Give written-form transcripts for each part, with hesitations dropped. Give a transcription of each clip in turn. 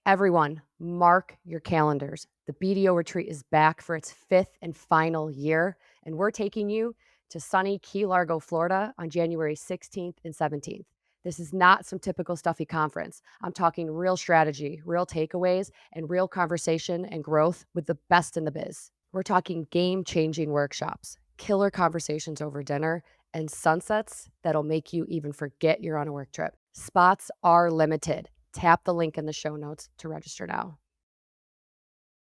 Everyone, mark your calendars. The BDO retreat is back for its 5th and final year, and we're taking you to sunny Key Largo, Florida on January 16th and 17th. This is not some typical stuffy conference. I'm talking real strategy, real takeaways, and real conversation and growth with the best in the biz. We're talking game-changing workshops, killer conversations over dinner, and sunsets that'll make you even forget you're on a work trip. Spots are limited. Tap the link in the show notes to register now.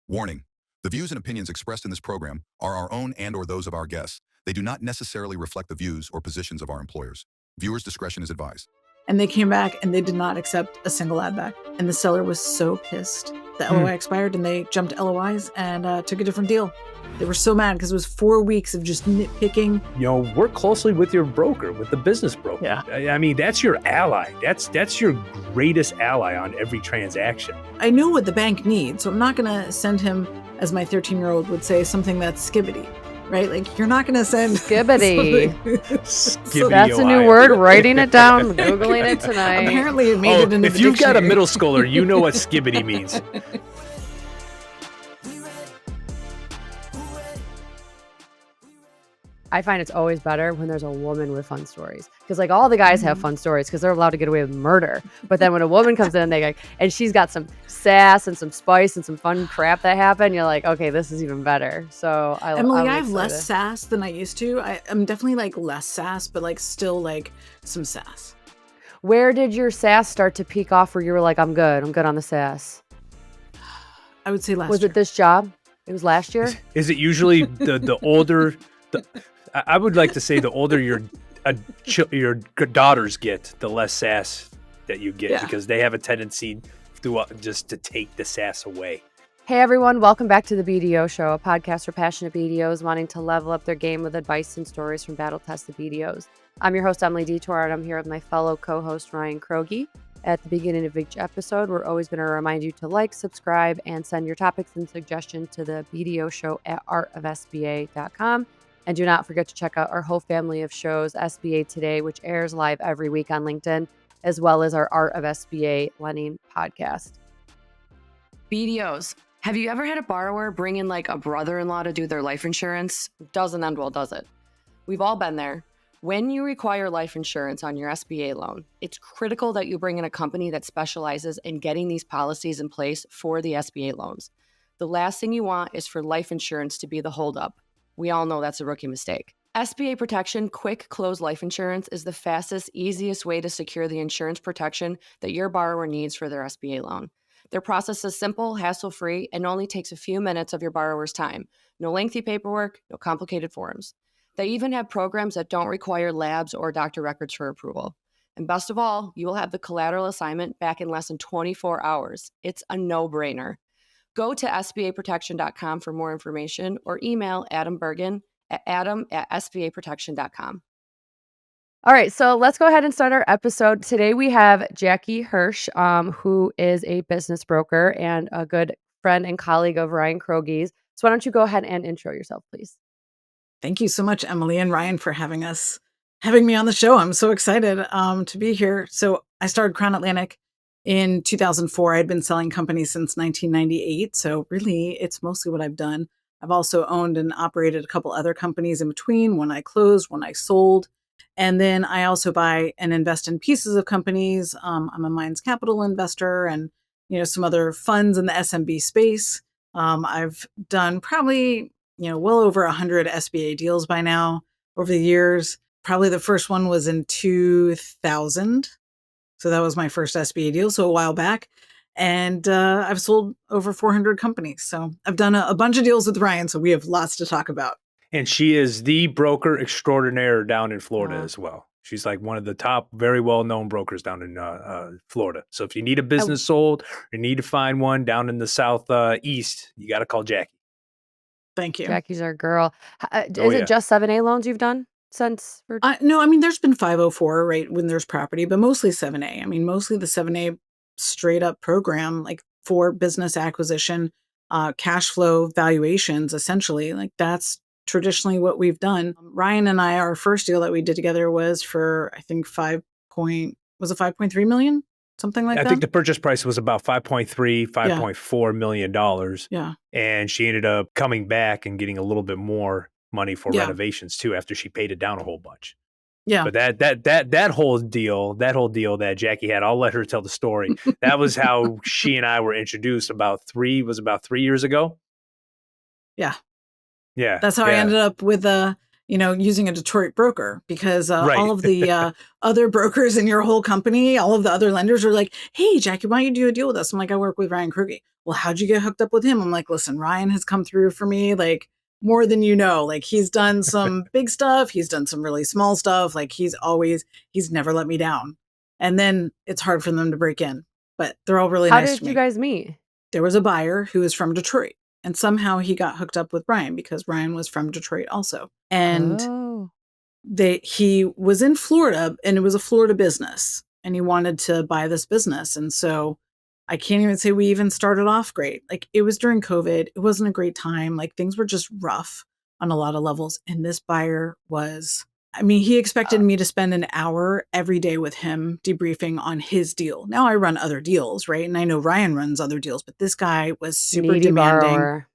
Warning: the views and opinions expressed in this program are our own and/or those of our guests. They do not necessarily reflect the views or positions of our employers. Viewers' discretion is advised. And they came back and they did not accept a single addback. And the seller was so pissed. The LOI expired and they jumped LOIs and took a different deal. They were so mad because it was 4 weeks of just nitpicking. You know, work closely with your broker, with the business broker. Yeah. I mean, that's your ally. That's your greatest ally on every transaction. I know what the bank needs, so I'm not going to send him, as my 13-year-old would say, something that's skibbity. Right? Like, you're not going to send Skibbity. Skibbity, That's a new Ohio. word. Writing it down, Googling it tonight. Apparently it made it into if the you've got a dictionary. middle schooler, you know what skibbity means. I find it's always better when there's a woman with fun stories, because like all the guys have fun stories because they're allowed to get away with murder. But then when a woman comes in, and she's got some sass and some spice and some fun crap that happened, you're like, okay, this is even better. So Emily, I'm I have excited. less sass than I used to. I'm definitely like less sass, but like still like some sass. Where did your sass start to peak off where you were like, I'm good on the sass? I would say last Was year. it this job? It was last year? Is it usually the older? I would like to say the older your daughters get, the less sass that you get, because they have a tendency just to take the sass away. Hey everyone, welcome back to the BDO Show, a podcast for passionate BDOs wanting to level up their game with advice and stories from battle-tested BDOs. I'm your host, Emily Detor, and I'm here with my fellow co-host, Ryan Kroge. At the beginning of each episode, we're always going to remind you to like, subscribe, and send your topics and suggestions to the BDO Show at artofsba.com. And do not forget to check out our whole family of shows, SBA Today, which airs live every week on LinkedIn, as well as our Art of SBA Lending podcast. BDOs. Have you ever had a borrower bring in like a brother-in-law to do their life insurance? Doesn't end well, does it? We've all been there. When you require life insurance on your SBA loan, it's critical that you bring in a company that specializes in getting these policies in place for the SBA loans. The last thing you want is for life insurance to be the holdup. We all know that's a rookie mistake. SBA Protection Quick Close Life Insurance is the fastest, easiest way to secure the insurance protection that your borrower needs for their SBA loan. Their process is simple, hassle-free, and only takes a few minutes of your borrower's time. No lengthy paperwork, no complicated forms. They even have programs that don't require labs or doctor records for approval. And best of all, you will have the collateral assignment back in less than 24 hours. It's a no-brainer. Go to sbaprotection.com for more information or email Adam Bergen at adam@sbaprotection.com. All right, so let's go ahead and start our episode. Today we have Jackie Hirsch, who is a business broker and a good friend and colleague of Ryan Kroge's. So why don't you go ahead and intro yourself, please? Thank you so much, Emily and Ryan, for having me on the show. I'm so excited to be here. So I started Crown Atlantic in 2004. I had been selling companies since 1998. So really, it's mostly what I've done. I've also owned and operated a couple other companies in between, one I closed, one I sold. And then I also buy and invest in pieces of companies. I'm a Minds Capital investor and, some other funds in the SMB space. I've done probably, well over 100 SBA deals by now over the years. Probably the first one was in 2000. So that was my first SBA deal, so a while back. And I've sold over 400 companies. So I've done a bunch of deals with Ryan, so we have lots to talk about. And she is the broker extraordinaire down in Florida as well. She's like one of the top, very well-known brokers down in Florida. So if you need a business sold, or you need to find one down in the southeast, you got to call Jackie. Thank you. Jackie's our girl. Is it just 7A loans you've done since? No, I mean, there's been 504, right, when there's property, but mostly 7A. I mean, mostly the 7A straight up program, like for business acquisition, cash flow valuations, essentially. Like that's traditionally what we've done. Ryan and I, our first deal that we did together was for, I think, 5.3 million. something like I that. think the purchase price was about $5.4 million. Yeah. And she ended up coming back and getting a little bit more money for Yeah. renovations too, after she paid it down a whole bunch. Yeah. But that whole deal that Jackie had, I'll let her tell the story. That was how she and I were introduced about 3 years ago. Yeah. Yeah. That's how I ended up with using a Detroit broker, because Right. all of the other brokers in your whole company, all of the other lenders are like, hey, Jackie, why don't you do a deal with us? I'm like, I work with Ryan Kroge. Well, how'd you get hooked up with him? I'm like, listen, Ryan has come through for me, like, more than you know. Like, he's done some big stuff. He's done some really small stuff. Like, he's never let me down. And then it's hard for them to break in, but they're all really nice to me. How did you guys meet? There was a buyer who was from Detroit, and somehow he got hooked up with Ryan because Ryan was from Detroit also. And he was in Florida, and it was a Florida business, and he wanted to buy this business. And so I can't even say we even started off great. Like, it was during COVID. It wasn't a great time. Like, things were just rough on a lot of levels. And this buyer he expected me to spend an hour every day with him debriefing on his deal. Now I run other deals, right? And I know Ryan runs other deals, but this guy was super Needy demanding. borrower.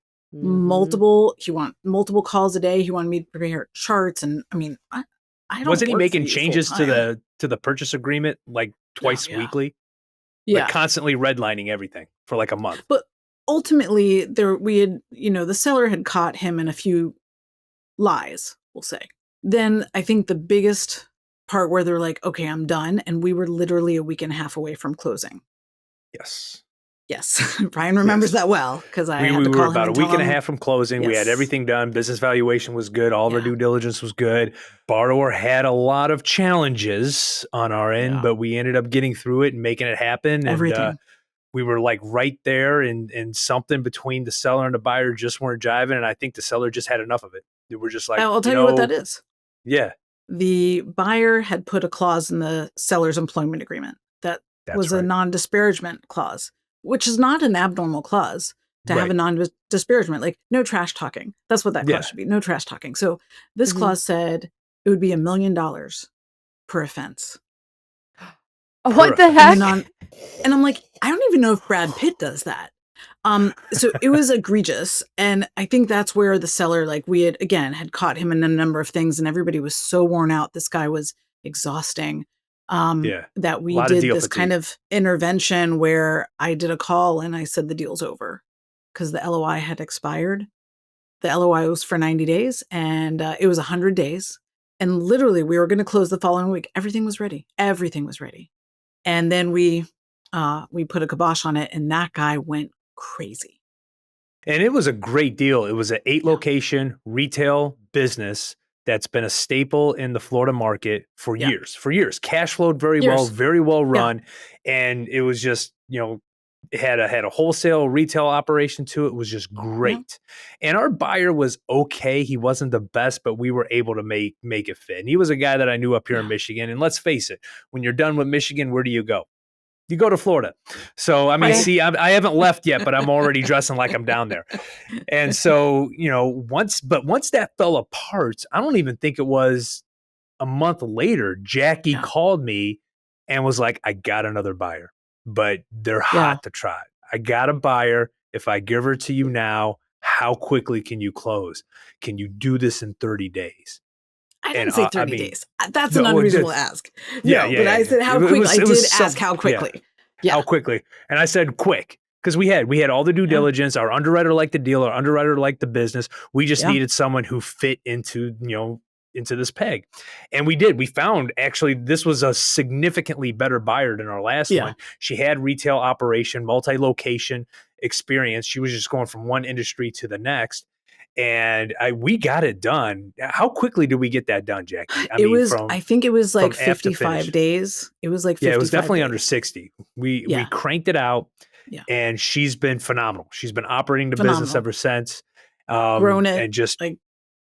He wanted multiple calls a day. He wanted me to prepare charts. And I don't. Wasn't he work making for you changes full-time. to the purchase agreement like twice weekly? Yeah. Like, constantly redlining everything for like a month. But ultimately, the seller had caught him in a few lies, we'll say. Then I think the biggest part where they're like, okay, I'm done. And we were literally a week and a half away from closing. Yes. Ryan remembers that well, because I had to call were him about a and week tell and a him- half from closing. We had Yes. everything done. Business valuation was good. All of our Yeah. due diligence was good. Borrower had a lot of challenges on our end, but we ended up getting through it and making it happen. Everything. And we were like right there, and something between the seller and the buyer just weren't jiving. And I think the seller just had enough of it. They were just like, I'll tell you what that is. Yeah. The buyer had put a clause in the seller's employment agreement that was a non-disparagement clause, which is not an abnormal clause to have a non-disparagement, like no trash talking. That's what that clause should be, no trash talking. So this clause said it would be $1 million per offense. What the heck? And I'm like, I don't even know if Brad Pitt does that. So it was egregious. And I think that's where the seller, like, we had caught him in a number of things, and everybody was so worn out. This guy was exhausting. That we did this kind of intervention where I did a call and I said the deal's over because the LOI had expired. The LOI was for 90 days and it was 100 days. And literally we were going to close the following week. Everything was ready. And then we put a kibosh on it, and that guy went crazy. And it was a great deal. It was an 8-location retail business that's been a staple in the Florida market for years. Cash flowed very well, very well run. And it was just, it had a wholesale retail operation to it. It was just great. And our buyer was okay. He wasn't the best, but we were able to make it fit. And he was a guy that I knew up here in Michigan. And let's face it, when you're done with Michigan, where do you go? You go to Florida. So, I haven't left yet, but I'm already dressing like I'm down there. And so, once that fell apart, I don't even think it was a month later, Jackie called me and was like, I got another buyer, but they're hot to try. I got a buyer. If I give her to you now, how quickly can you close? Can you do this in 30 days? I didn't say 30 days. That's an unreasonable ask. But I said how quickly. I did ask how quickly. How quickly. And I said quick, because we had all the due diligence. Our underwriter liked the deal. Our underwriter liked the business. We just needed someone who fit into this peg. And we did. We found, actually, this was a significantly better buyer than our last one. She had retail operation, multi-location experience. She was just going from one industry to the next. And we got it done. How quickly did we get that done, Jackie? I think it was like 55 days. It was like 55 it was definitely days. under 60. We cranked it out, and she's been phenomenal. She's been operating the business ever since. Grown it, and just like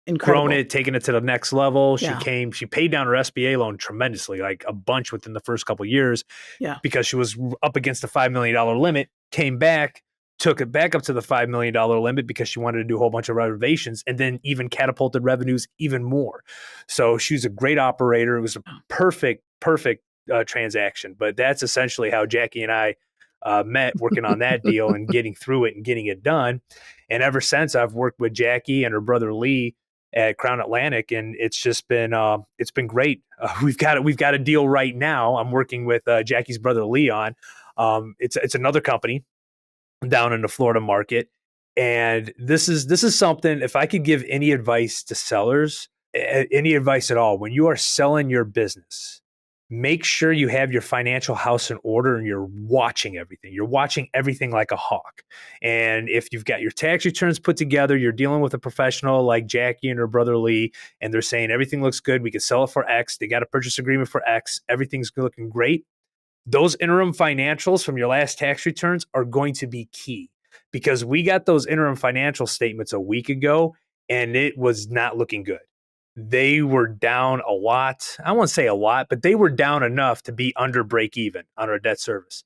incredible. Grown it, taking it to the next level. She paid down her SBA loan tremendously, like a bunch within the first couple of years, because she was up against the $5 million limit, came back, took it back up to the $5 million limit because she wanted to do a whole bunch of renovations, and then even catapulted revenues even more. So she's a great operator. It was a perfect transaction, but that's essentially how Jackie and I met, working on that deal and getting through it and getting it done. And ever since, I've worked with Jackie and her brother Lee at Crown Atlantic, and it's been great. We've got a deal right now. I'm working with Jackie's brother Lee on. It's another company down in the Florida market, and this is something. If I could give any advice to sellers, any advice at all, when you are selling your business, make sure you have your financial house in order and you're watching everything. You're watching everything like a hawk. And if you've got your tax returns put together, you're dealing with a professional like Jackie and her brother Lee, and they're saying everything looks good. We can sell it for X. They got a purchase agreement for X. Everything's looking great. Those interim financials from your last tax returns are going to be key, because we got those interim financial statements a week ago and it was not looking good. They were down a lot. I won't say a lot, but they were down enough to be under break even on our debt service.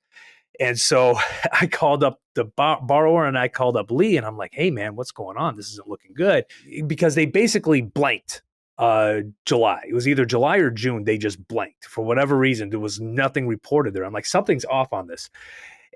And so I called up the borrower and I called up Lee, and I'm like, hey man, what's going on? This isn't looking good, because they basically blanked July. It was either July or June. They just blanked for whatever reason. There was nothing reported there. I'm like, something's off on this.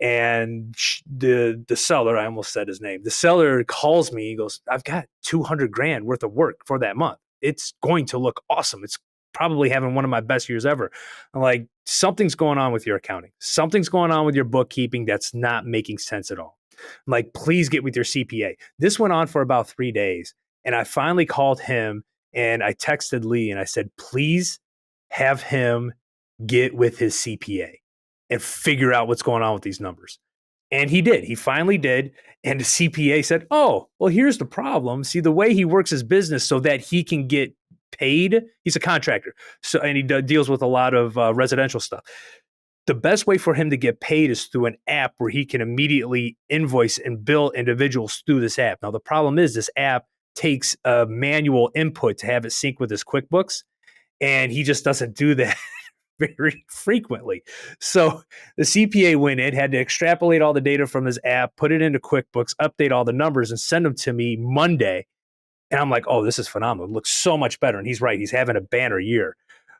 And the seller, I almost said his name. The seller calls me. He goes, I've got $200,000 worth of work for that month. It's going to look awesome. It's probably having one of my best years ever. I'm like, something's going on with your accounting. Something's going on with your bookkeeping that's not making sense at all. I'm like, please get with your CPA. This went on for about 3 days. And I finally called him and I texted Lee and I said, please have him get with his CPA and figure out what's going on with these numbers. And he did. He finally did. And the CPA said, oh, well, here's the problem. See, the way he works his business so that he can get paid, he's a contractor. So, and he deals with a lot of residential stuff. The best way for him to get paid is through an app where he can immediately invoice and bill individuals through this app. Now, the problem is this app takes a manual input to have it sync with his QuickBooks, and he just doesn't do that very frequently. So the CPA went in, had to extrapolate all the data from his app, put it into QuickBooks, update all the numbers, and send them to me Monday. And I'm like, oh, this is phenomenal. It looks so much better. And he's right. He's having a banner year.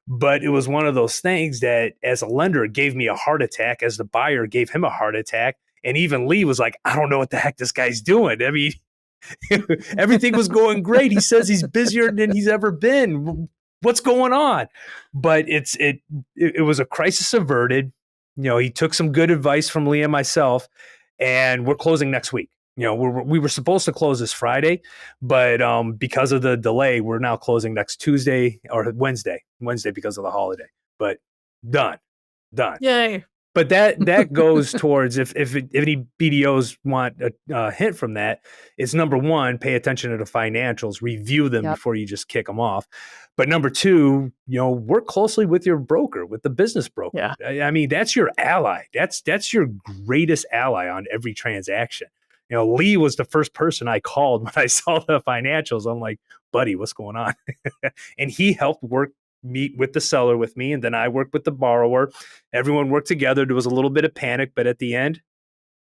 But it was one of those things that as a lender, it gave me a heart attack. As the buyer, gave him a heart attack. And even Lee was like, I don't know what the heck this guy's doing. I mean, everything was going great. He says he's busier than he's ever been. What's going on? But it was a crisis averted. You know, he took some good advice from Lee and myself, and we're closing next week. You know, we were supposed to close this Friday, but because of the delay, we're now closing next Tuesday or Wednesday because of the holiday. But done. Yay. But that goes towards if any BDOs want a hint from that, it's number one, pay attention to the financials, review them before you just kick them off. But number two, you know, work closely with your broker, with the business broker. Yeah. I mean, that's your ally. That's your greatest ally on every transaction. You know, Lee was the first person I called when I saw the financials. I'm like, buddy, what's going on? And he helped meet with the seller with me, and then I worked with the borrower. Everyone worked together. There was a little bit of panic, but at the end,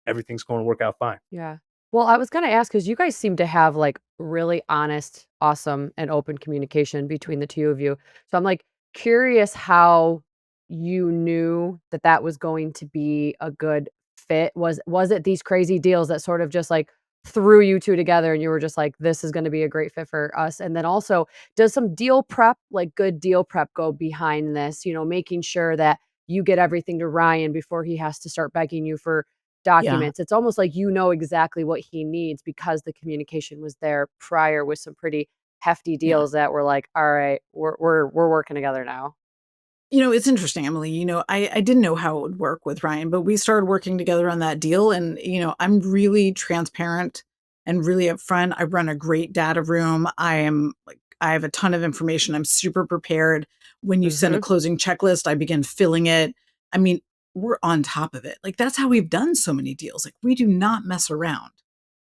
everything's going to work out fine. Yeah. Well, I was going to ask, because you guys seem to have like really honest, awesome, and open communication between the two of you. So I'm like curious how you knew that that was going to be a good fit. Was it these crazy deals that sort of just like threw you two together and you were just like, this is going to be a great fit for us? And then also, does some deal prep, like good deal prep, go behind this, you know, making sure that you get everything to Ryan before he has to start begging you for documents? It's almost like you know exactly what he needs because the communication was there prior with some pretty hefty deals that were like, all right, we're working together now. You know, it's interesting, Emily. You know, I didn't know how it would work with Ryan, but we started working together on that deal. And, you know, I'm really transparent and really upfront. I run a great data room. I have a ton of information. I'm super prepared. When you send a closing checklist, I begin filling it. I mean, we're on top of it. Like, that's how we've done so many deals. Like, we do not mess around.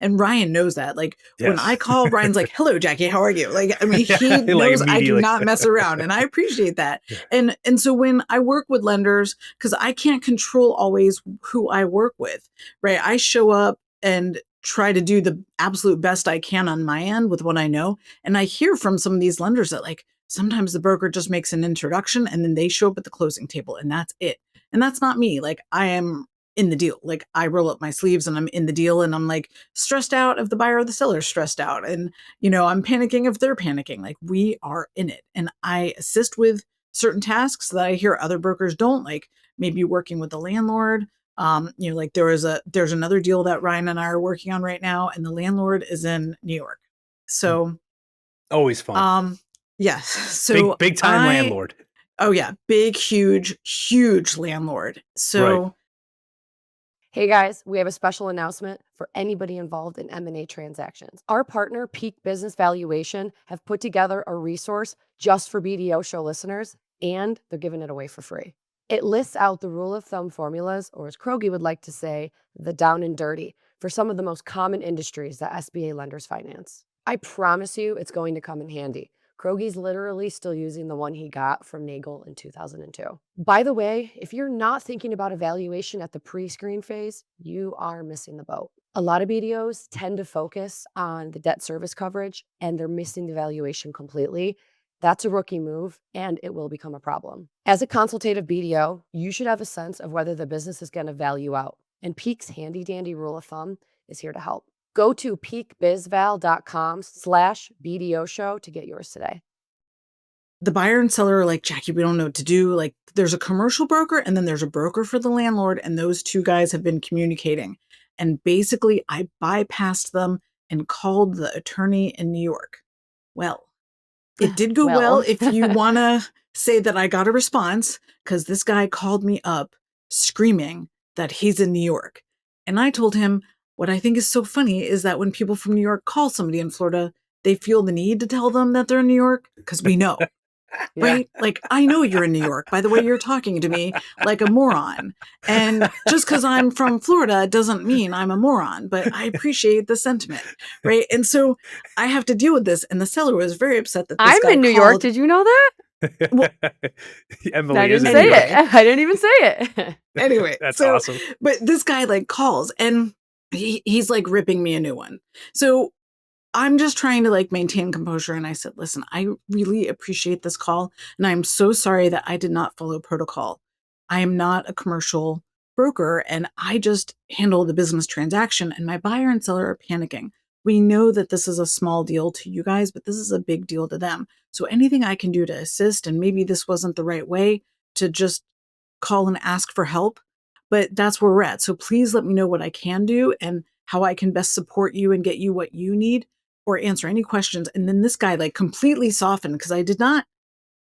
And Ryan knows that. Like, when I call, Ryan's like, hello, Jackie, how are you? Like, I mean, he knows I do not mess around, and I appreciate that. Yeah. And so when I work with lenders, because I can't control always who I work with, right? I show up and try to do the absolute best I can on my end with what I know. And I hear from some of these lenders that like, sometimes the broker just makes an introduction and then they show up at the closing table and that's it. And that's not me. Like I am in the deal. Like I roll up my sleeves and I'm in the deal and I'm like stressed out if the buyer or the seller is stressed out. And, I'm panicking if they're panicking. Like we are in it. And I assist with certain tasks that I hear other brokers don't, like maybe working with the landlord. Like there's another deal that Ryan and I are working on right now, and the landlord is in New York. So always fun. Yes. So big time landlord. Oh yeah. Big, huge landlord. So right. Hey guys, we have a special announcement for anybody involved in M&A transactions. Our partner, Peak Business Valuation, have put together a resource just for BDO Show listeners, and they're giving it away for free. It lists out the rule of thumb formulas, or as Kroge would like to say, the down and dirty, for some of the most common industries that SBA lenders finance. I promise you it's going to come in handy. Kroge's literally still using the one he got from Nagel in 2002. By the way, if you're not thinking about evaluation at the pre-screen phase, you are missing the boat. A lot of BDOs tend to focus on the debt service coverage and they're missing the valuation completely. That's a rookie move and it will become a problem. As a consultative BDO, you should have a sense of whether the business is going to value out. And Peak's handy dandy rule of thumb is here to help. Go to peakbizval.com/BDO show to get yours today. The buyer and seller are like, Jackie, we don't know what to do. Like there's a commercial broker and then there's a broker for the landlord. And those two guys have been communicating. And basically I bypassed them and called the attorney in New York. Well, it did go well if you want to say that I got a response, because this guy called me up screaming that he's in New York. And I told him, what I think is so funny is that when people from New York call somebody in Florida, they feel the need to tell them that they're in New York because we know, right? Like, I know you're in New York by the way you're talking to me like a moron. And just because I'm from Florida doesn't mean I'm a moron, but I appreciate the sentiment, right? And so I have to deal with this. And the seller was very upset that this guy in New York. Did you know that? Well, Emily, I didn't say it. I didn't even say it. Anyway, that's awesome. But this guy like calls and he's like ripping me a new one. So I'm just trying to like maintain composure. And I said, listen, I really appreciate this call. And I'm so sorry that I did not follow protocol. I am not a commercial broker and I just handle the business transaction and my buyer and seller are panicking. We know that this is a small deal to you guys, but this is a big deal to them. So anything I can do to assist, and maybe this wasn't the right way to just call and ask for help, but that's where we're at. So please let me know what I can do and how I can best support you and get you what you need or answer any questions. And then this guy like completely softened because I did not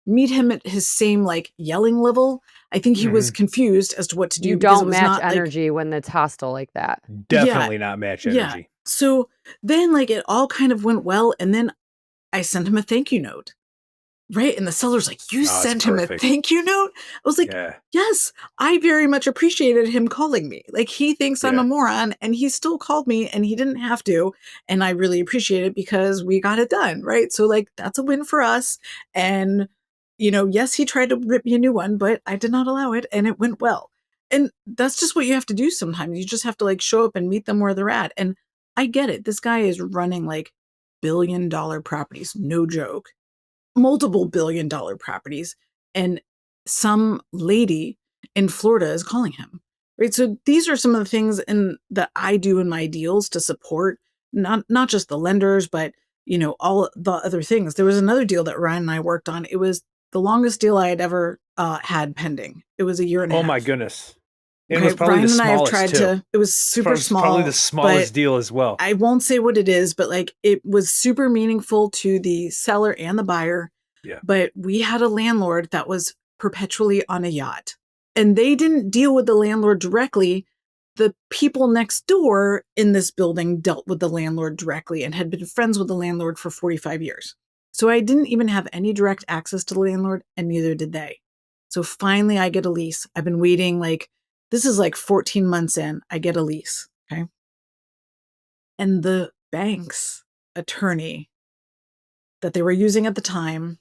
meet him at his same like yelling level. I think he was confused as to what to do. You don't match energy when it's hostile like that. Definitely not match energy. Yeah. So then like it all kind of went well. And then I sent him a thank you note. Right. And the seller's like, you sent him a thank you note? I was like, yes, I very much appreciated him calling me. Like he thinks I'm a moron and he still called me and he didn't have to. And I really appreciate it because we got it done. Right. So like, that's a win for us. And, yes, he tried to rip me a new one, but I did not allow it and it went well. And that's just what you have to do sometimes. You just have to like show up and meet them where they're at. And I get it. This guy is running like billion-dollar properties. No joke. Multiple billion-dollar properties, and some lady in Florida is calling him, right? So these are some of the things that I do in my deals to support not just the lenders, but all the other things. There was another deal that Ryan and I worked on. It was the longest deal I had ever had pending. It was a year and a half. Oh my goodness. It Okay, was probably Ryan the and I have smallest tried too. it was super small. Probably the smallest deal as well. I won't say what it is, but like it was super meaningful to the seller and the buyer. Yeah. But we had a landlord that was perpetually on a yacht and they didn't deal with the landlord directly. The people next door in this building dealt with the landlord directly and had been friends with the landlord for 45 years. So I didn't even have any direct access to the landlord and neither did they. So finally I get a lease. I've been waiting this is like 14 months in, I get a lease. Okay. And the bank's attorney that they were using at the time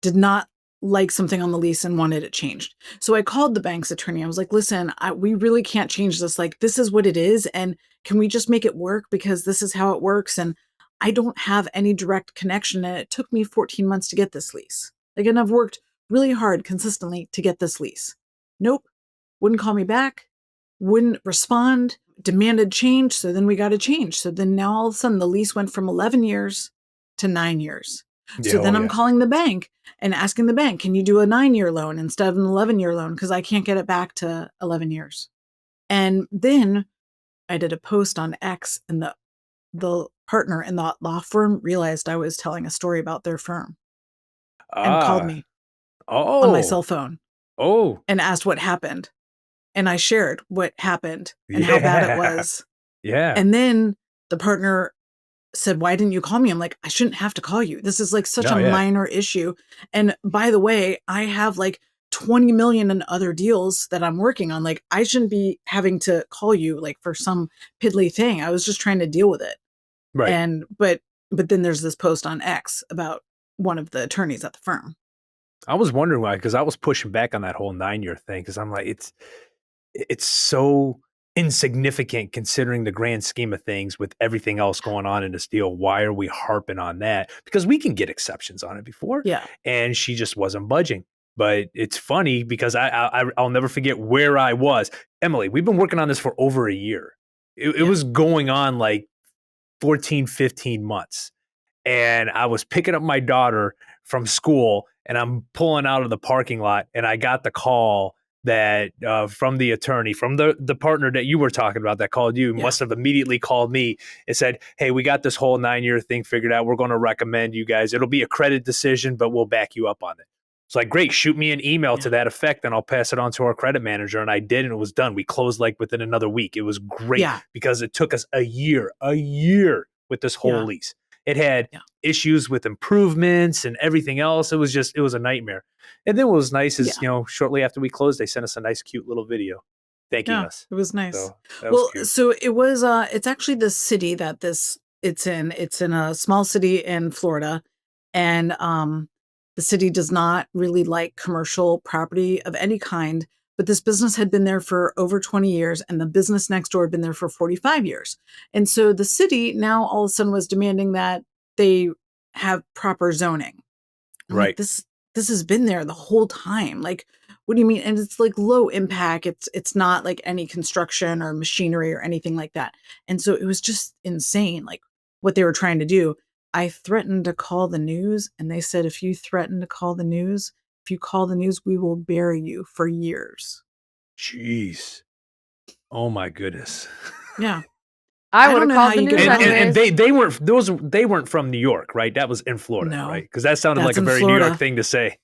did not like something on the lease and wanted it changed. So I called the bank's attorney. I was like, listen, we really can't change this. Like, this is what it is. And can we just make it work? Because this is how it works. And I don't have any direct connection. And it took me 14 months to get this lease. Like, and I've worked really hard consistently to get this lease. Nope. Wouldn't call me back. Wouldn't respond. Demanded change. So then we got to change. So then now all of a sudden the lease went from 11 years to 9 years. So then I'm calling the bank and asking the bank, can you do a 9-year loan instead of an 11-year loan? Because I can't get it back to 11 years. And then I did a post on X, and the partner in the law firm realized I was telling a story about their firm and called me on my cell phone and asked what happened. And I shared what happened and how bad it was. Yeah. And then the partner said, why didn't you call me? I'm like, I shouldn't have to call you. This is like such a minor issue. And by the way, I have like 20 million in other deals that I'm working on. Like, I shouldn't be having to call you like for some piddly thing. I was just trying to deal with it. Right. And, but then there's this post on X about one of the attorneys at the firm. I was wondering why, because I was pushing back on that whole 9-year thing. Cause I'm like, it's so insignificant considering the grand scheme of things with everything else going on in this deal. Why are we harping on that? Because we can get exceptions on it before. Yeah. And she just wasn't budging. But it's funny because I'll never forget where I was. Emily, we've been working on this for over a year. It was going on like 14, 15 months. And I was picking up my daughter from school and I'm pulling out of the parking lot and I got the call that from the attorney, from the partner that you were talking about that called you, must have immediately called me and said, hey, we got this whole 9-year thing figured out. We're going to recommend you guys. It'll be a credit decision, but we'll back you up on it. It's like, great, shoot me an email to that effect and I'll pass it on to our credit manager. And I did, and it was done. We closed like within another week. It was great because it took us a year with this whole lease. It had issues with improvements and everything else. It was a nightmare. And then what was nice is, shortly after we closed, they sent us a nice, cute little video thanking us. It was nice. So that was cute. So it was, it's actually the city that it's in. It's in a small city in Florida. And the city does not really like commercial property of any kind. But this business had been there for over 20 years and the business next door had been there for 45 years. And so the city now all of a sudden was demanding that they have proper zoning. I'm like, this has been there the whole time. Like, what do you mean? And it's like low impact. It's not like any construction or machinery or anything like that. And so it was just insane, like what they were trying to do. I threatened to call the news and they said, if you threaten to call the news, if you call the news, we will bury you for years. Jeez. Oh my goodness. Yeah. I would have called the news. And they weren't from New York, right? That was in Florida, right? Because that sounded like a very Florida. New York thing to say.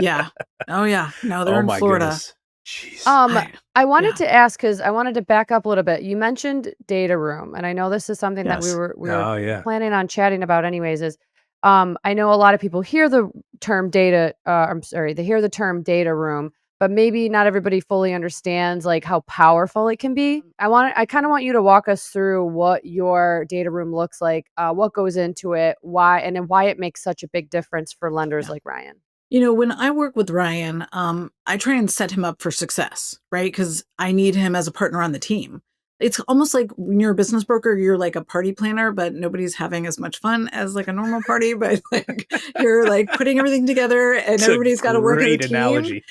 Yeah. Oh yeah. No, they're in Florida. Goodness. Jeez. I wanted to ask, because I wanted to back up a little bit. You mentioned data room, and I know this is something that we were planning on chatting about anyways. Is I know a lot of people hear the term data. They hear the term data room, but maybe not everybody fully understands like how powerful it can be. I kind of want you to walk us through what your data room looks like, what goes into it, why it makes such a big difference for lenders like Ryan. When I work with Ryan, I try and set him up for success, right? Because I need him as a partner on the team. It's almost like when you're a business broker, you're like a party planner, but nobody's having as much fun as like a normal party. But like you're like putting everything together, and everybody's got to work as a team. Analogy.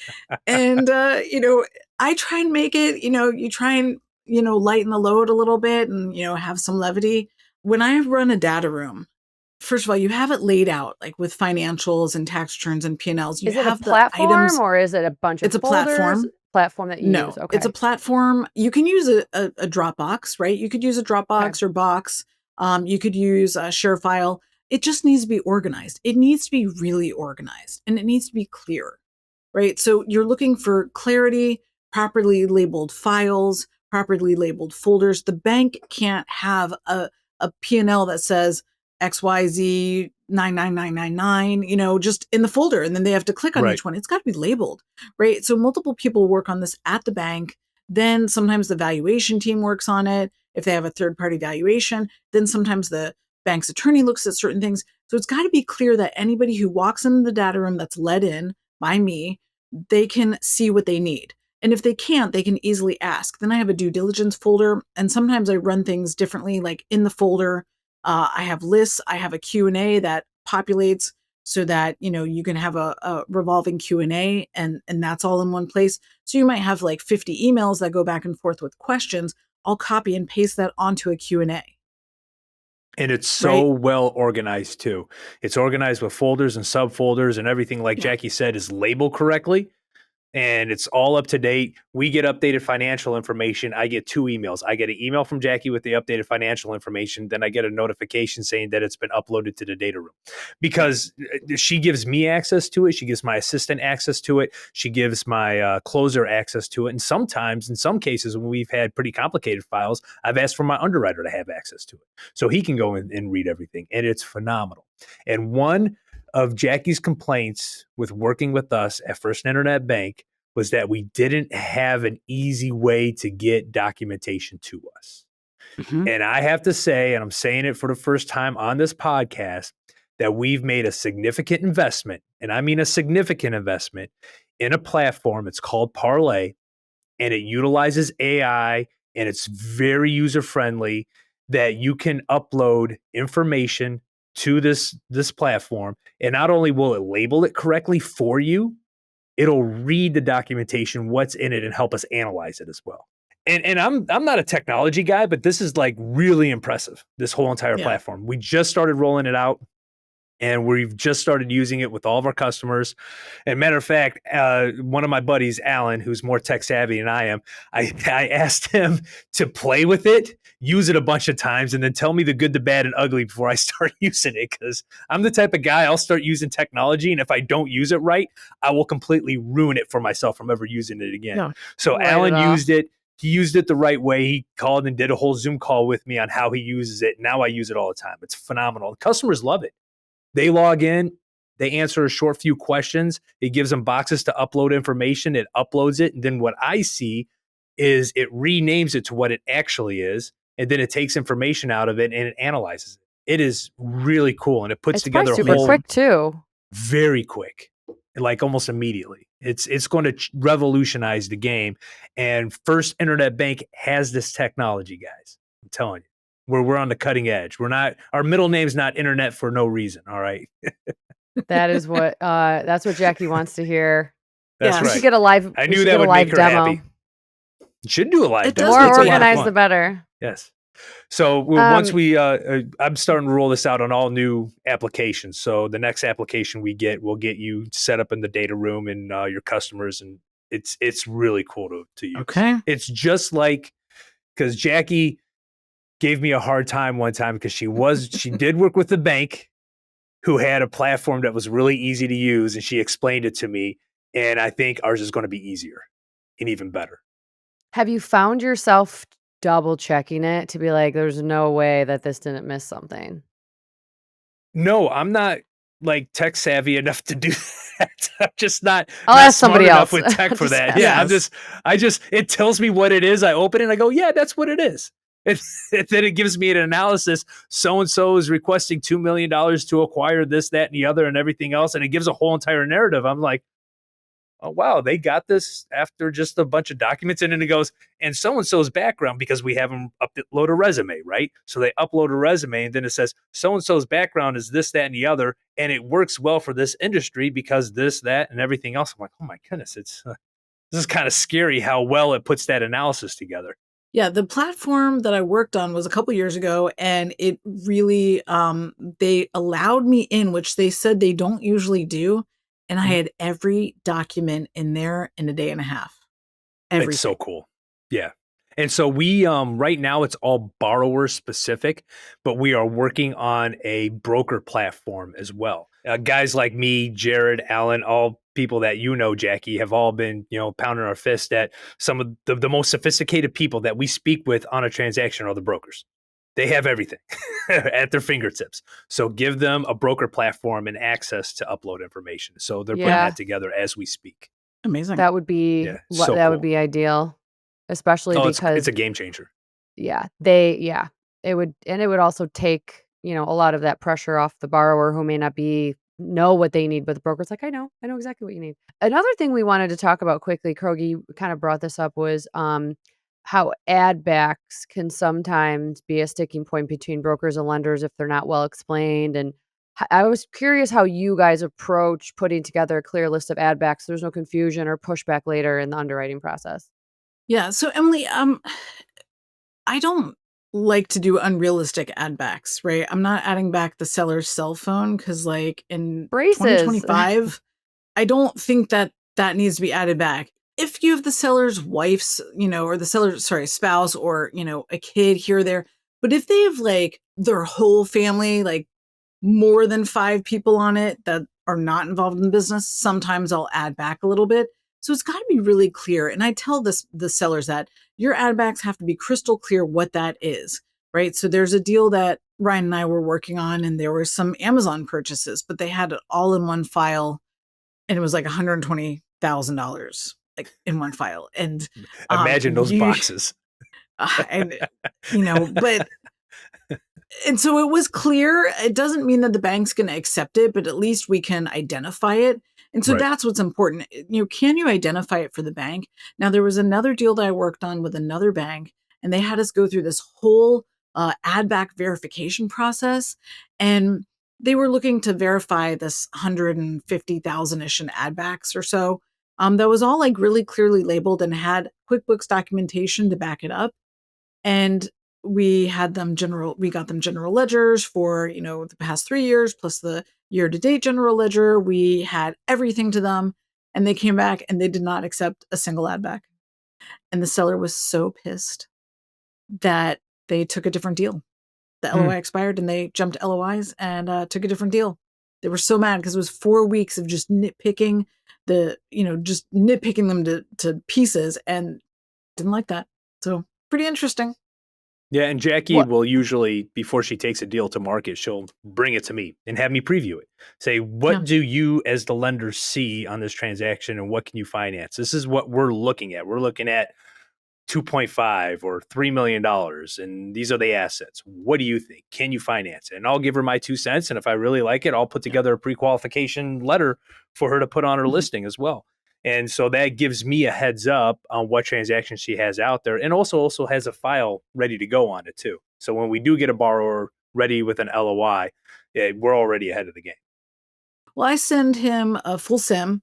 And I try and make it. You try and lighten the load a little bit, and have some levity. When I run a data room, first of all, you have it laid out like with financials and tax returns and P&Ls. You is it have a platform the items, or is it a bunch of it's folders? A platform that you use? Okay. It's a platform. You can use a Dropbox, right? You could use a Dropbox or Box. You could use a ShareFile. It just needs to be organized. It needs to be really organized and it needs to be clear, right? So you're looking for clarity, properly labeled files, properly labeled folders. The bank can't have a P&L that says XYZ 99999, just in the folder. And then they have to click on each one. It's got to be labeled, right? So multiple people work on this at the bank. Then sometimes the valuation team works on it. If they have a third-party valuation, then sometimes the bank's attorney looks at certain things. So it's got to be clear that anybody who walks into the data room that's led in by me, they can see what they need. And if they can't, they can easily ask. Then I have a due diligence folder. And sometimes I run things differently, like in the folder, I have lists. I have a Q&A that populates. so that, you can have a revolving Q&A and that's all in one place. So you might have like 50 emails that go back and forth with questions. I'll copy and paste that onto a Q&A. And it's so well organized too. It's organized with folders and subfolders, and everything, like Jackie said, is labeled correctly. And it's all up to date. We get updated financial information. I get 2 emails. I get an email from Jackie with the updated financial information. Then I get a notification saying that it's been uploaded to the data room, because she gives me access to it. She gives my assistant access to it. She gives my closer access to it. And sometimes, in some cases, when we've had pretty complicated files, I've asked for my underwriter to have access to it so he can go in and read everything. And it's phenomenal. And one of Jackie's complaints with working with us at First Internet Bank was that we didn't have an easy way to get documentation to us. Mm-hmm. And I have to say, and I'm saying it for the first time on this podcast, that we've made a significant investment, and I mean a significant investment, in a platform. It's called Parlay, and it utilizes AI, and it's very user-friendly, that you can upload information to this platform, and not only will it label it correctly for you, it'll read the documentation, what's in it, and help us analyze it as well. And I'm not a technology guy, but this is like really impressive, this whole entire platform. We just started rolling it out, and we've just started using it with all of our customers. And matter of fact, one of my buddies, Alan, who's more tech savvy than I am, I asked him to play with it, use it a bunch of times, and then tell me the good, the bad, and ugly before I start using it. Because I'm the type of guy, I'll start using technology, and if I don't use it right, I will completely ruin it for myself from ever using it again. No, so Alan used it. He used it the right way. He called and did a whole Zoom call with me on how he uses it. Now I use it all the time. It's phenomenal. Customers love it. They log in, they answer a short few questions. It gives them boxes to upload information. It uploads it. And then what I see is it renames it to what it actually is. And then it takes information out of it and it analyzes it. It is really cool. And it puts together super quick too. Very quick, like almost immediately. It's going to revolutionize the game. And First Internet Bank has this technology, guys. I'm telling you. We're on the cutting edge. Our middle name's not Internet for no reason. All right. That's what Jackie wants to hear. That's right. We should get a live. I knew that would make her demo. happy. You should do a live demo. The more organized, the better. Yes. So once I'm starting to roll this out on all new applications. So the next application we get, we'll get you set up in the data room and your customers, and it's really cool to use. Okay. It's just like, because Jackie gave me a hard time one time because she did work with the bank who had a platform that was really easy to use, and she explained it to me, and I think ours is going to be easier and even better. Have you found yourself double checking it to be like, there's no way that this didn't miss something? No, I'm not like tech savvy enough to do that. I'm just not. I'll ask somebody else with tech for that. Yes. Yeah, it tells me what it is. I open it and I go, yeah, that's what it is. And then it gives me an analysis. So-and-so is requesting $2 million to acquire this, that, and the other, and everything else. And it gives a whole entire narrative. I'm like, oh, wow, they got this after just a bunch of documents. And then it goes, and so-and-so's background, because we have them upload a resume, right? So they upload a resume, and then it says, so-and-so's background is this, that, and the other. And it works well for this industry because this, that, and everything else. I'm like, oh my goodness, this is kind of scary how well it puts that analysis together. Yeah, the platform that I worked on was a couple years ago, and it really, they allowed me in, which they said they don't usually do. And I had every document in there in a day and a half. Everything. It's so cool. Yeah. And so we, right now it's all borrower specific, but we are working on a broker platform as well. Guys like me, Jared, Alan, all people that Jackie, have all been, pounding our fist at some of the most sophisticated people that we speak with on a transaction are the brokers. They have everything at their fingertips. So give them a broker platform and access to upload information. So they're putting that together as we speak. Amazing. That would be would be ideal, especially because it's a game changer. Yeah, it would also take a lot of that pressure off the borrower who may not know what they need, but the broker's like, I know exactly what you need. Another thing we wanted to talk about quickly, Kroge, you kind of brought this up, was how addbacks can sometimes be a sticking point between brokers and lenders if they're not well explained, and I was curious how you guys approach putting together a clear list of ad backs so there's no confusion or pushback later in the underwriting process. Yeah. So Emily, I don't like to do unrealistic ad backs, right? I'm not adding back the seller's cell phone because, like, in Braces. 2025, I don't think that that needs to be added back. If you have the seller's wife's, or the seller's, spouse, or, a kid here or there, but if they have like their whole family, like more than 5 people on it that are not involved in the business, sometimes I'll add back a little bit. So it's got to be really clear. And I tell the sellers that your ad backs have to be crystal clear what that is, right? So there's a deal that Ryan and I were working on, and there were some Amazon purchases, but they had it all in one file, and it was like $120,000 like in one file. And Imagine those boxes. and but and so it was clear. It doesn't mean that the bank's going to accept it, but at least we can identify it. And so Right. that's what's important. Can you identify it for the bank? Now, there was another deal that I worked on with another bank, and they had us go through this whole add-back verification process. And they were looking to verify this 150,000-ish in add-backs or so. That was all like really clearly labeled and had QuickBooks documentation to back it up. And we got them general ledgers for, the past 3 years plus the year to date general ledger. We had everything to them, and they came back and they did not accept a single ad back. And the seller was so pissed that they took a different deal. The LOI expired and they jumped LOIs and took a different deal. They were so mad because it was 4 weeks of just nitpicking them to pieces, and didn't like that. So pretty interesting. Yeah, and Jackie will usually, before she takes a deal to market, she'll bring it to me and have me preview it. Say, what do you as the lender see on this transaction, and what can you finance? This is what we're looking at. We're looking at 2.5 or $3 million, and these are the assets. What do you think? Can you finance it? And I'll give her my 2 cents, and if I really like it, I'll put together a pre-qualification letter for her to put on her listing as well. And so that gives me a heads up on what transactions she has out there, and also has a file ready to go on it too. So when we do get a borrower ready with an LOI, we're already ahead of the game. Well, I send him a full SIM,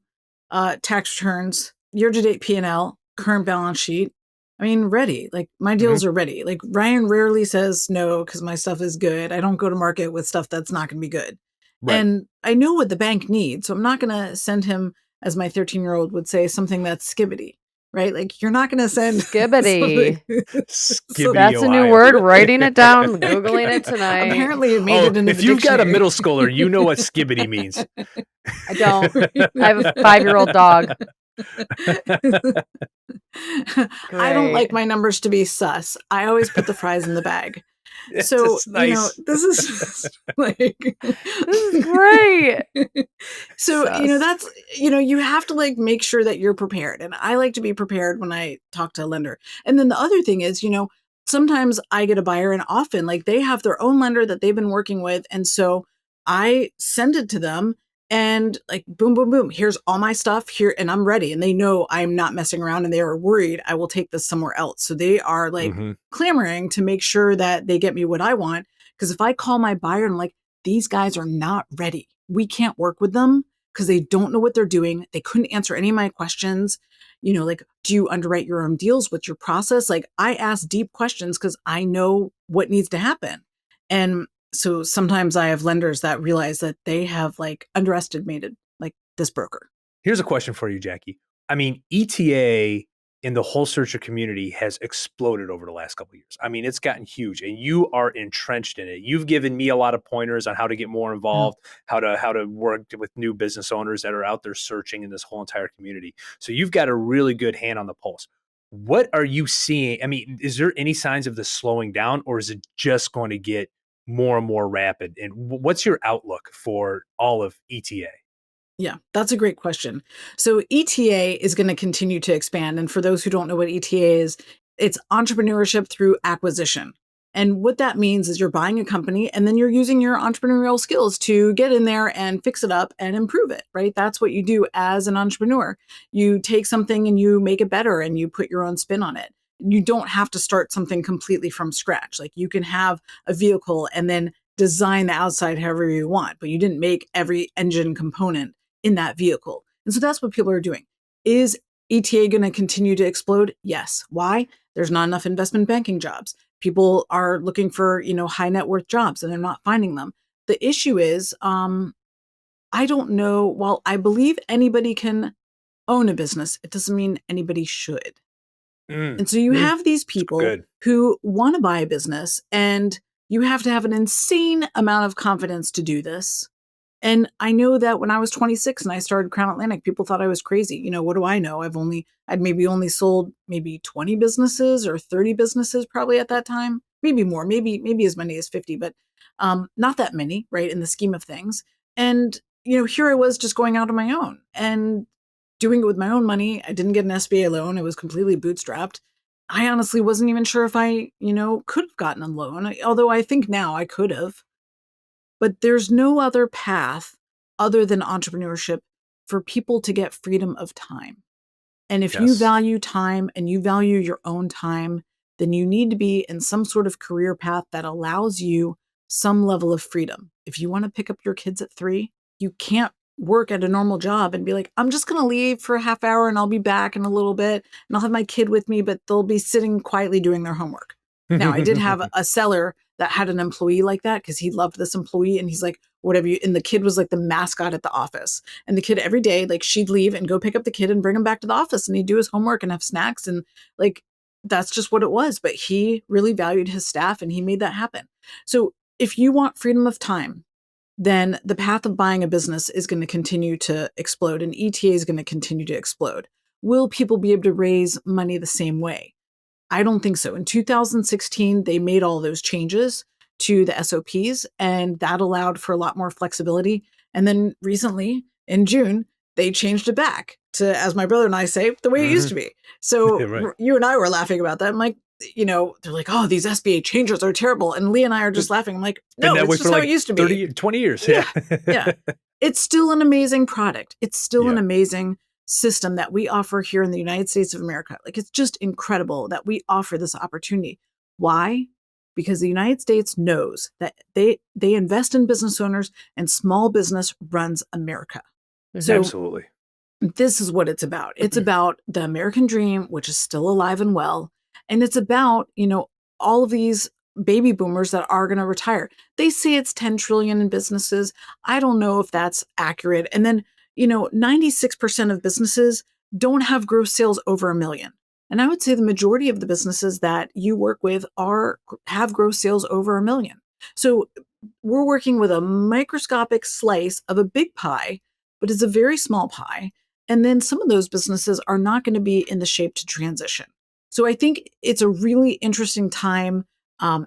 tax returns, year-to-date P&L, current balance sheet. I mean, ready. Like, my deals are ready. Like, Ryan rarely says no because my stuff is good. I don't go to market with stuff that's not going to be good. Right. And I know what the bank needs, so I'm not going to send him, as my 13-year-old would say, something that's skibbity, right? Like, you're not going to send skibbity. Skibbity, that's a new word. Writing it down, Googling it tonight. Apparently, it made it into if the you've got a dictionary. middle schooler, you know what skibbity means. I don't. I have a 5-year-old dog. I don't like my numbers to be sus. I always put the fries in the bag. So, nice. This is just like, this is great. So, Sus. that's, you have to like make sure that you're prepared. And I like to be prepared when I talk to a lender. And then the other thing is, sometimes I get a buyer, and often like they have their own lender that they've been working with. And so I send it to them, and like, boom, boom, boom, here's all my stuff here, and I'm ready. And they know I'm not messing around, and they are worried I will take this somewhere else. So they are like clamoring to make sure that they get me what I want. Because if I call my buyer and I'm like, these guys are not ready, we can't work with them because they don't know what they're doing. They couldn't answer any of my questions. Like, do you underwrite your own deals? What's your process? Like, I ask deep questions because I know what needs to happen. And so sometimes I have lenders that realize that they have like underestimated like this broker. Here's a question for you, Jackie. I mean, ETA in the whole searcher community has exploded over the last couple of years. I mean, it's gotten huge, and you are entrenched in it. You've given me a lot of pointers on how to get more involved, how to work with new business owners that are out there searching in this whole entire community. So you've got a really good hand on the pulse. What are you seeing? I mean, is there any signs of this slowing down, or is it just going to get more and more rapid? And what's your outlook for all of ETA? Yeah, that's a great question. So ETA is going to continue to expand. And for those who don't know what ETA is, it's Entrepreneurship Through Acquisition. And what that means is you're buying a company and then you're using your entrepreneurial skills to get in there and fix it up and improve it, right? That's what you do as an entrepreneur. You take something and you make it better and you put your own spin on it. You don't have to start something completely from scratch. Like, you can have a vehicle and then design the outside however you want, but you didn't make every engine component in that vehicle. And so that's what people are doing. Is ETA going to continue to explode? Yes. Why? There's not enough investment banking jobs. People are looking for, high net worth jobs and they're not finding them. The issue is, I don't know. While I believe anybody can own a business, it doesn't mean anybody should. And so you have these people who want to buy a business, and you have to have an insane amount of confidence to do this. And I know that when I was 26 and I started Crown Atlantic, people thought I was crazy. What do I know? I'd maybe only sold maybe 20 businesses or 30 businesses probably at that time, maybe more, maybe as many as 50, but not that many, right, in the scheme of things. And, here I was just going out on my own and doing it with my own money. I didn't get an SBA loan. It was completely bootstrapped. I honestly wasn't even sure if I, could have gotten a loan, although I think now I could have. But there's no other path other than entrepreneurship for people to get freedom of time. And if you value time and you value your own time, then you need to be in some sort of career path that allows you some level of freedom. If you want to pick up your kids at 3, you can't work at a normal job and be like, I'm just going to leave for a half hour and I'll be back in a little bit and I'll have my kid with me, but they'll be sitting quietly doing their homework. Now, I did have a seller that had an employee like that because he loved this employee and he's like, whatever you, and the kid was like the mascot at the office. And the kid every day, like she'd leave and go pick up the kid and bring him back to the office and he'd do his homework and have snacks. And like, that's just what it was. But he really valued his staff and he made that happen. So if you want freedom of time, then the path of buying a business is going to continue to explode and ETA is going to continue to explode. Will people be able to raise money the same way? I don't think so. In 2016, they made all those changes to the SOPs, and that allowed for a lot more flexibility. And then recently, in June, they changed it back to, as my brother and I say, the way it used to be. So you and I were laughing about that. I'm like, they're like, oh, these SBA changes are terrible. And Lee and I are just laughing. I'm like, no, it's just how it used to be. 20 years. Yeah. It's still an amazing product. It's still an amazing system that we offer here in the United States of America. Like, it's just incredible that we offer this opportunity. Why? Because the United States knows that they invest in business owners and small business runs America. So absolutely. This is what it's about. It's about the American dream, which is still alive and well. And it's about, all of these baby boomers that are going to retire. They say it's 10 trillion in businesses. I don't know if that's accurate. And then 96% of businesses don't have gross sales over $1 million. And I would say the majority of the businesses that you work with have gross sales over $1 million. So we're working with a microscopic slice of a big pie, but it's a very small pie. And then some of those businesses are not going to be in the shape to transition. So I think it's a really interesting time.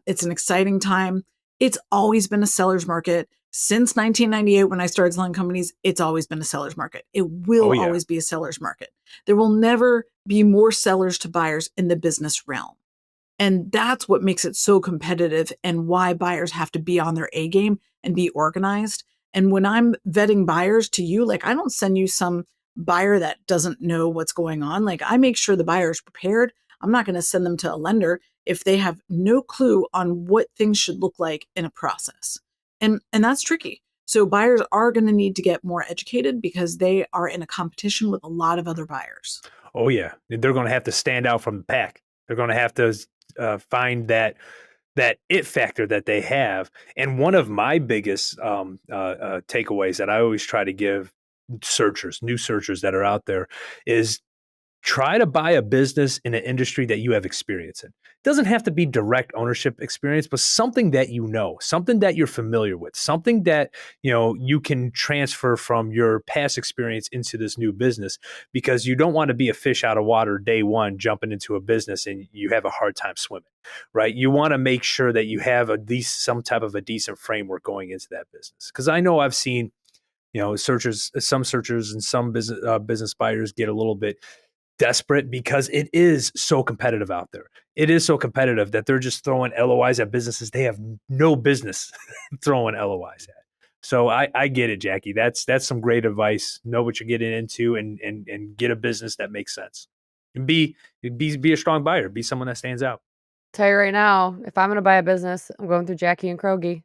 It's an exciting time. It's always been a seller's market. Since 1998, when I started selling companies, it's always been a seller's market. It will always be a seller's market. There will never be more sellers to buyers in the business realm. And that's what makes it so competitive and why buyers have to be on their A game and be organized. And when I'm vetting buyers to you, like, I don't send you some buyer that doesn't know what's going on. Like, I make sure the buyer is prepared. I'm not going to send them to a lender if they have no clue on what things should look like in a process. And that's tricky. So buyers are going to need to get more educated because they are in a competition with a lot of other buyers. Oh, yeah. They're going to have to stand out from the pack. They're going to have to find that it factor that they have. And one of my biggest takeaways that I always try to give new searchers that are out there is try to buy a business in an industry that you have experience in. It doesn't have to be direct ownership experience, but something that something that you're familiar with, something that you can transfer from your past experience into this new business, because you don't want to be a fish out of water day one jumping into a business and you have a hard time swimming, right? You want to make sure that you have some type of a decent framework going into that business. Because I know I've seen some searchers and some business buyers get a little bit desperate because it is so competitive out there. It is so competitive that they're just throwing LOIs at businesses they have no business throwing LOIs at. So I get it, Jackie. That's some great advice. Know what you're getting into and get a business that makes sense. And be a strong buyer. Be someone that stands out. Tell you right now, if I'm going to buy a business, I'm going through Jackie and Kroge.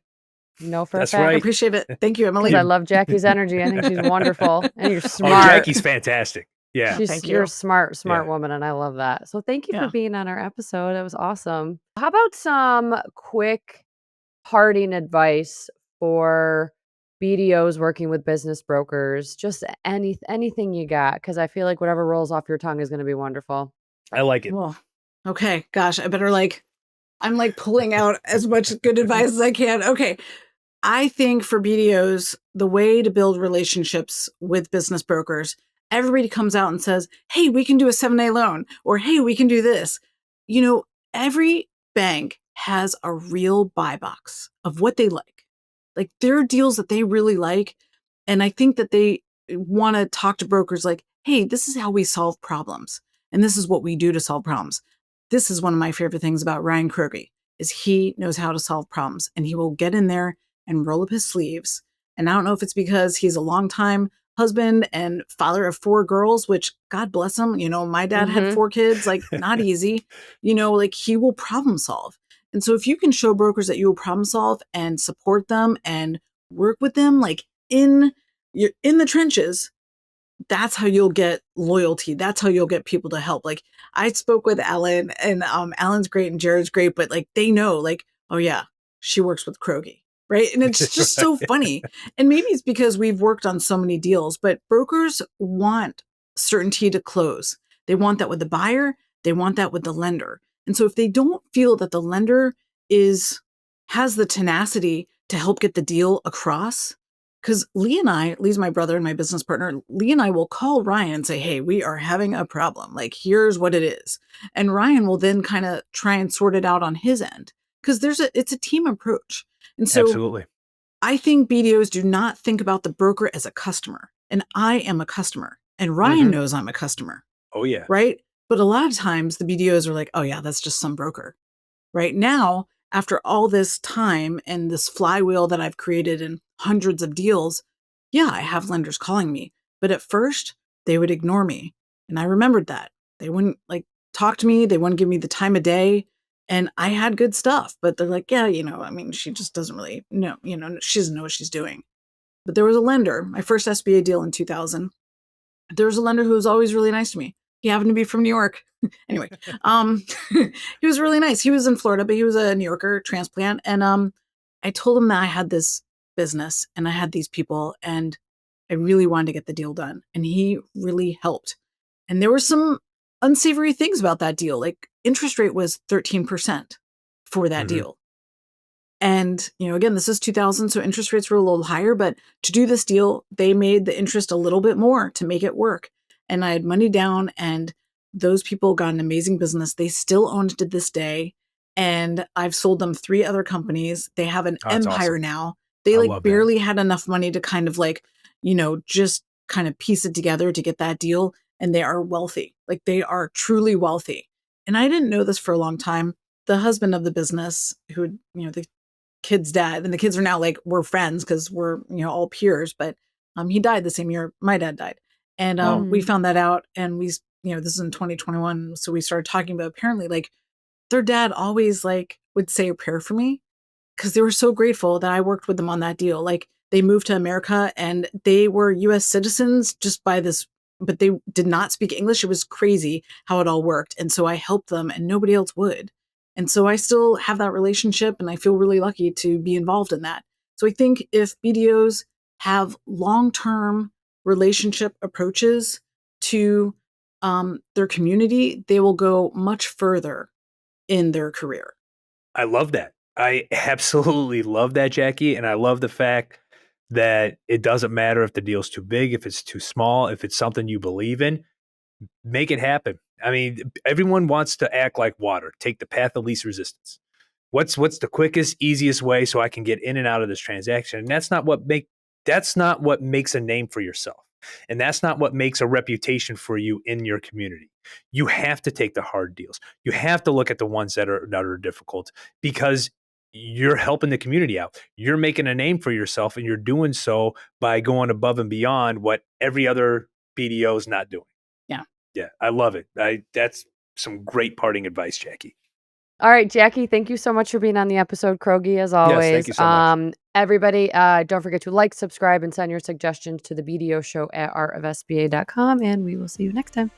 No, for a That's fact. I right. appreciate it. Thank you, Because Emily. I love Jackie's energy. I think she's wonderful. And you're Oh, smart. Jackie's fantastic. Yeah. Thank You're you. a smart Yeah. woman, and I love that. So thank you for Yeah. being on our episode. That was awesome. How about some quick parting advice for BDOs working with business brokers? Just anything you got, because I feel like whatever rolls off your tongue is going to be wonderful. I like it. Well, okay. Gosh, I better I'm pulling out as much good advice as I can. Okay. I think for BDOs, the way to build relationships with business brokers, everybody comes out and says, hey, we can do a 7A loan, or hey, we can do this. Every bank has a real buy box of what they like. Like there are deals that they really like. And I think that they want to talk to brokers like, hey, this is how we solve problems. And this is what we do to solve problems. This is one of my favorite things about Ryan Kroge is he knows how to solve problems and he will get in there and roll up his sleeves. And I don't know if it's because he's a longtime husband and father of 4 girls, which God bless him. My dad had 4 kids, not easy, he will problem solve. And so if you can show brokers that you will problem solve and support them and work with them, you're in the trenches, that's how you'll get loyalty. That's how you'll get people to help. I spoke with Alan and Alan's great and Jared's great, but they know oh yeah, she works with Kroge. Right. And it's just so funny. And maybe it's because we've worked on so many deals, but brokers want certainty to close. They want that with the buyer. They want that with the lender. And so if they don't feel that the lender has the tenacity to help get the deal across, because Lee's my brother and my business partner. Lee and I will call Ryan and say, hey, we are having a problem. Here's what it is. And Ryan will then kind of try and sort it out on his end because it's a team approach. And so Absolutely. I think BDOs do not think about the broker as a customer. And I am a customer. And Ryan knows I'm a customer. Oh, yeah. Right? But a lot of times the BDOs are like, oh, yeah, that's just some broker. Right now, after all this time and this flywheel that I've created and hundreds of deals, yeah, I have lenders calling me. But at first, they would ignore me. And I remembered that. They wouldn't talk to me. They wouldn't give me the time of day. And I had good stuff, but they're like, yeah, she just doesn't really know, she doesn't know what she's doing. But there was a lender, my first SBA deal in 2000. There was a lender who was always really nice to me. He happened to be from New York. Anyway, he was really nice. He was in Florida, but he was a New Yorker transplant. And I told him that I had this business and I had these people and I really wanted to get the deal done. And he really helped. And there were some unsavory things about that deal. Interest rate was 13% for that deal. And, again, this is 2000, so interest rates were a little higher, but to do this deal, they made the interest a little bit more to make it work. And I had money down and those people got an amazing business. They still own it to this day. And I've sold them 3 other companies. They have an empire now. They barely had enough money to kind of just kind of piece it together to get that deal. And they are wealthy. They are truly wealthy. And I didn't know this for a long time. The husband of the business who, the kid's dad, and the kids are now we're friends because we're, all peers, but he died the same year my dad died. And we found that out and we, this is in 2021. So we started talking about apparently their dad always would say a prayer for me because they were so grateful that I worked with them on that deal. They moved to America and they were US citizens just by this, but they did not speak English. It was crazy how it all worked. And so I helped them and nobody else would. And so I still have that relationship and I feel really lucky to be involved in that. So I think if BDOs have long-term relationship approaches to their community, they will go much further in their career. I love that. I absolutely love that, Jackie. And I love the fact that it doesn't matter if the deal's too big, if it's too small, if it's something you believe in, make it happen. I mean, everyone wants to act like water, take the path of least resistance. What's the quickest, easiest way so I can get in and out of this transaction? And that's not what makes a name for yourself. And that's not what makes a reputation for you in your community. You have to take the hard deals. You have to look at the ones that are difficult because you're helping the community out. You're making a name for yourself, and you're doing so by going above and beyond what every other BDO is not doing. Yeah, I love it. That's some great parting advice, Jackie. All right, Jackie, thank you so much for being on the episode. Kroge, as always. Yes, thank you so much. Everybody, don't forget to like, subscribe, and send your suggestions to the BDO Show at artofsba.com, and we will see you next time.